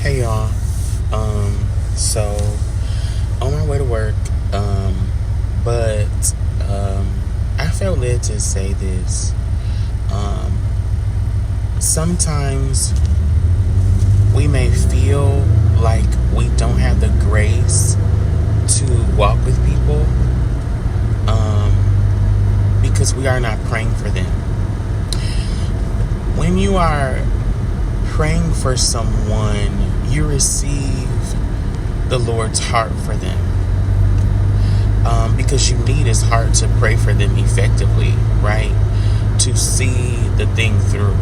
Hey y'all. So on my way to work, but I felt led to say this. Um, Sometimes we may feel like we don't have the grace to walk with people because we are not praying for them. When you are praying for someone, you receive the Lord's heart for them, because you need His heart to pray for them effectively, right? To see the thing through.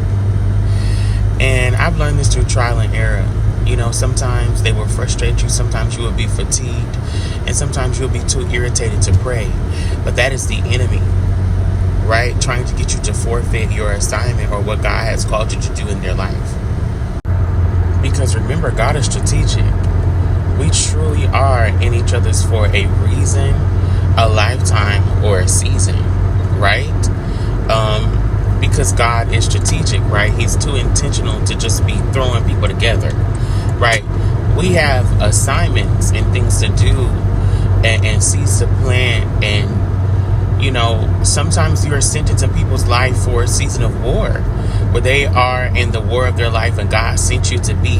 And I've learned this through trial and error. Sometimes they will frustrate you, sometimes you will be fatigued, and sometimes you'll be too irritated to pray. But that is the enemy, right? Trying to get you to forfeit your assignment or what God has called you to do in their life. Because remember, God is strategic. We truly are in each other's for a reason, a lifetime, or a season, right? Because God is strategic, right? He's too intentional to just be throwing people together, right? We have assignments and things to do and seeds to plant. And, sometimes you're sent into people's life for a season of war, where they are in the war of their life, and God sent you to be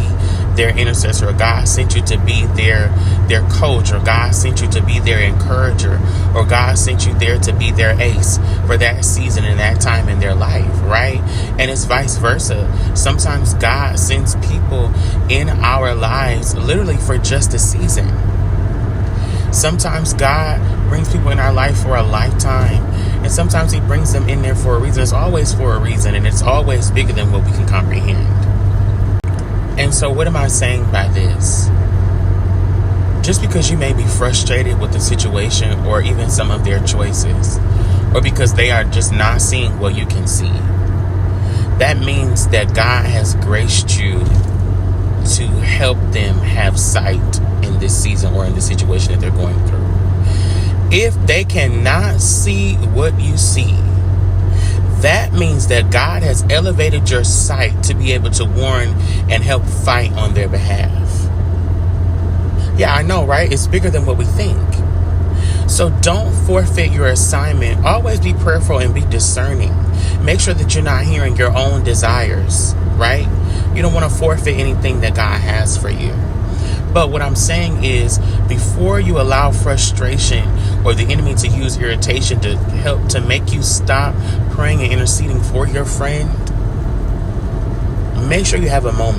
their intercessor, or God sent you to be their coach, or God sent you to be their encourager, or God sent you there to be their ace for that season and that time in their life, right? And it's vice versa. Sometimes God sends people in our lives literally for just a season. Sometimes God brings people in our life for a lifetime, and sometimes He brings them in there for a reason. It's always for a reason, and it's always bigger than what we can comprehend. And so what am I saying by this? Just because you may be frustrated with the situation or even some of their choices, or because they are just not seeing what you can see, that means that God has graced you to help them have sight in this season or in the situation that they're going through. If they cannot see what you see, that means that God has elevated your sight to be able to warn and help fight on their behalf. Yeah, I know, right? It's bigger than what we think. So don't forfeit your assignment. Always be prayerful and be discerning. Make sure that you're not hearing your own desires, right? You don't want to forfeit anything that God has for you. But what I'm saying is, before you allow frustration or the enemy to use irritation to help to make you stop praying and interceding for your friend, make sure you have a moment